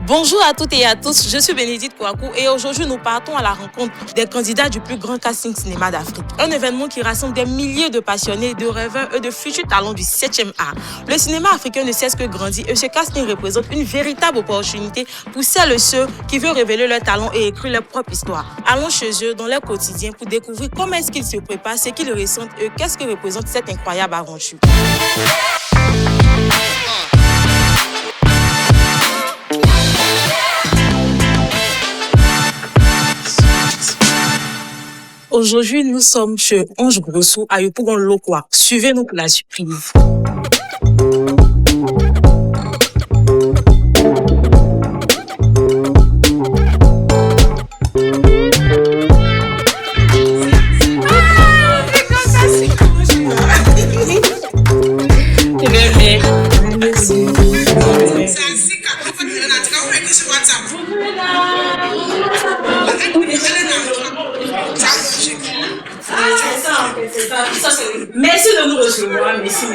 Bonjour à toutes et à tous, je suis Bénédicte Kouakou et aujourd'hui nous partons à la rencontre des candidats du plus grand casting cinéma d'Afrique. Un événement qui rassemble des milliers de passionnés, de rêveurs et de futurs talents du 7e art. Le cinéma africain ne cesse que grandir et ce casting représente une véritable opportunité pour celles et ceux qui veulent révéler leur talent et écrire leur propre histoire. Allons chez eux dans leur quotidien pour découvrir comment est-ce qu'ils se préparent, ce qu'ils ressentent et qu'est-ce que représente cette incroyable aventure. Aujourd'hui, nous sommes chez Ange Grosso à Yopougon-Lokwa. Suivez-nous pour la surprise. Merci de nous recevoir, merci.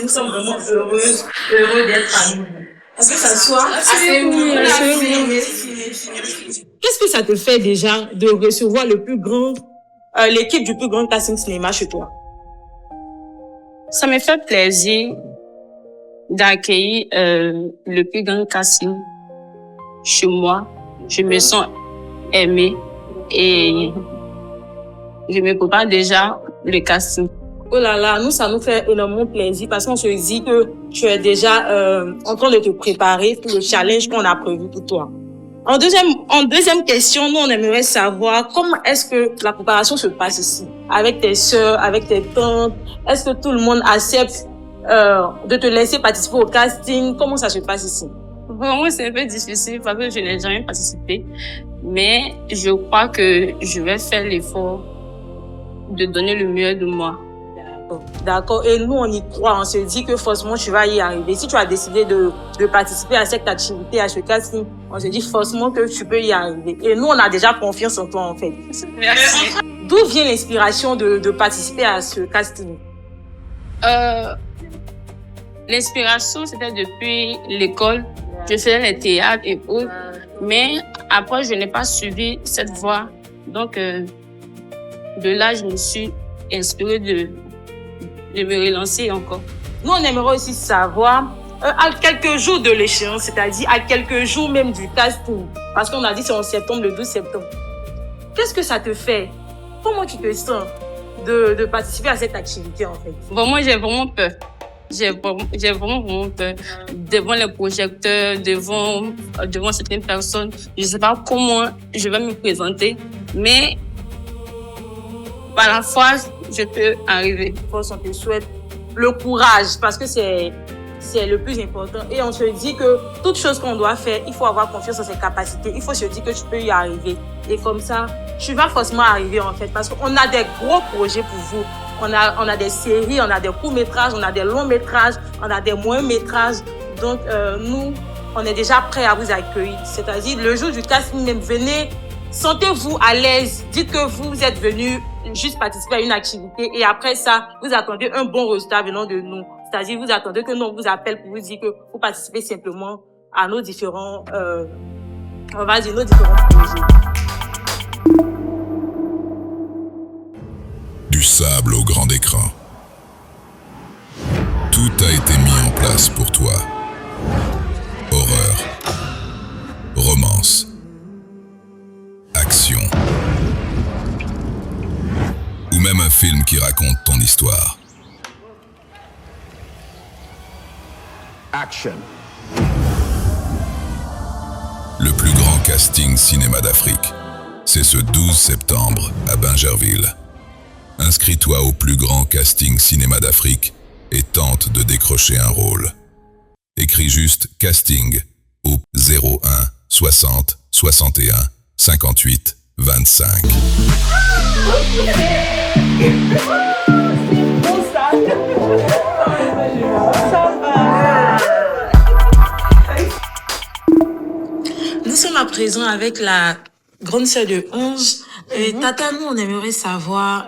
Nous sommes vraiment heureux d'être à nous. Est-ce que ça soit assez oui. Qu'est-ce que ça te fait déjà de recevoir l'équipe du plus grand casting cinéma chez toi? Ça me fait plaisir d'accueillir le plus grand casting chez moi. Je me sens aimée et je me prépare déjà le casting. Oh là là, ça nous fait énormément plaisir parce qu'on se dit que tu es déjà en train de te préparer pour le challenge qu'on a prévu pour toi. En deuxième question, nous on aimerait savoir comment est-ce que la préparation se passe ici, avec tes sœurs, avec tes tantes. Est-ce que tout le monde accepte de te laisser participer au casting? Comment ça se passe ici? Pour moi, c'est un peu difficile parce que je n'ai jamais participé, mais je crois que je vais faire l'effort de donner le mieux de moi. D'accord. Et nous, on y croit. On se dit que forcément, tu vas y arriver. Si tu as décidé de participer à cette activité, à ce casting, on se dit forcément que tu peux y arriver. Et nous, on a déjà confiance en toi, en fait. Merci. D'où vient l'inspiration de participer à ce casting? L'inspiration, c'était depuis l'école. Je faisais les théâtres et autres. Mais après, je n'ai pas suivi cette voie. Donc, de là, je me suis inspirée de me relancer encore. Nous, on aimerait aussi savoir, à quelques jours de l'échéance, c'est-à-dire à quelques jours même du casting, parce qu'on a dit c'est en septembre, le 12 septembre. Qu'est-ce que ça te fait? Comment tu te sens de participer à cette activité, en fait? Bon, moi, j'ai vraiment peur. J'ai vraiment peur devant les projecteurs, devant certaines personnes. Je ne sais pas comment je vais me présenter, mais par la foi, je peux arriver. On te souhaite le courage parce que c'est le plus important. Et on se dit que toute chose qu'on doit faire, il faut avoir confiance en ses capacités. Il faut se dire que tu peux y arriver. Et comme ça, tu vas forcément arriver en fait parce qu'on a des gros projets pour vous. On a des séries, on a des courts-métrages, on a des longs-métrages, on a des moyens-métrages. Donc, nous, on est déjà prêts à vous accueillir. C'est-à-dire, le jour du casting, même venez, sentez-vous à l'aise. Dites que vous êtes venus juste participer à une activité et après ça, vous attendez un bon résultat venant de nous. C'est-à-dire, vous attendez que nous, on vous appelle pour vous dire que vous participez simplement à nos différents projets. Du sable au grand écran. Tout a été mis en place pour toi. Horreur, romance, action, ou même un film qui raconte ton histoire. Action. Le plus grand casting cinéma d'Afrique, c'est ce 12 septembre à Bingerville. Inscris-toi au plus grand casting cinéma d'Afrique et tente de décrocher un rôle. Écris juste casting au 01 60 61 58 25. Nous sommes à présent avec la grande sœur de Ange. Tata, nous, on aimerait savoir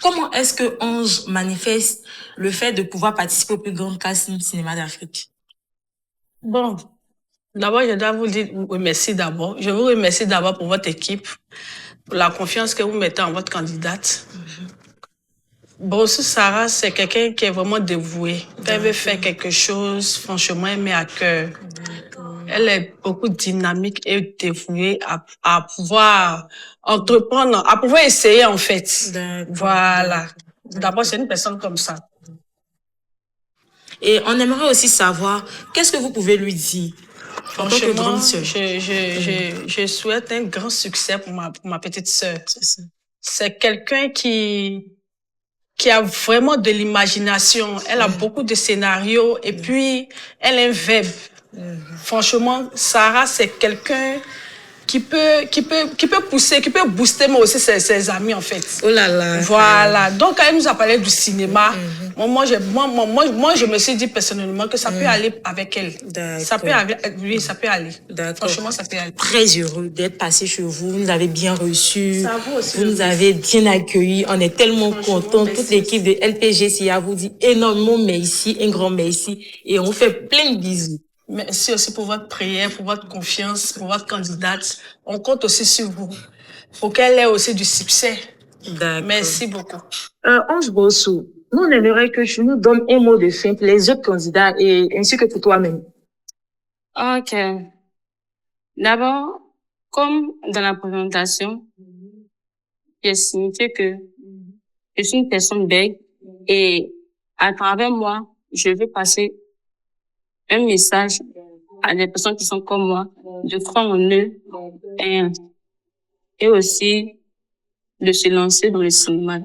comment est-ce que Ange manifeste le fait de pouvoir participer au plus grand casting cinéma d'Afrique. Bon, D'abord, je dois vous dire merci d'abord. Je vous remercie d'abord pour votre équipe, pour la confiance que vous mettez en votre candidate. Brossou Sarah, c'est quelqu'un qui est vraiment dévoué. Quand elle veut faire quelque chose, franchement, elle met à cœur. Elle est beaucoup dynamique et dévouée à pouvoir entreprendre, à pouvoir essayer en fait. Voilà. D'abord, c'est une personne comme ça. Et on aimerait aussi savoir, qu'est-ce que vous pouvez lui dire en tant que grande sœur? Je souhaite un grand succès pour ma petite sœur. C'est quelqu'un qui a vraiment de l'imagination. Elle a beaucoup de scénarios et puis elle est un verbe. Franchement, Sarah, c'est quelqu'un qui peut pousser, qui peut booster mais aussi ses amis en fait. Oh là là. Voilà. Donc quand elle nous a parlé du cinéma, moi je me suis dit personnellement que ça peut aller avec elle. Ça peut aller. Franchement, ça peut aller. Très heureux d'être passé chez vous. Vous nous avez bien reçus. Ça vous aussi. Vous nous avez bien accueillis. On est tellement contents. Toute l'équipe de LPGCA vous dit énormément merci, un grand merci. Et on vous fait plein de bisous. Merci aussi pour votre prière, pour votre confiance, pour votre candidate. On compte aussi sur vous pour qu'elle ait aussi du succès. D'accord. Merci beaucoup. Ange Brossou, nous on aimerait que tu nous donnes un mot de fin pour les autres candidats et ainsi que pour toi-même. Ok. D'abord, comme dans la présentation, j'ai signifié que je suis une personne belle et à travers moi, je veux passer un message à des personnes qui sont comme moi, de croire en eux et aussi de se lancer dans le cinéma.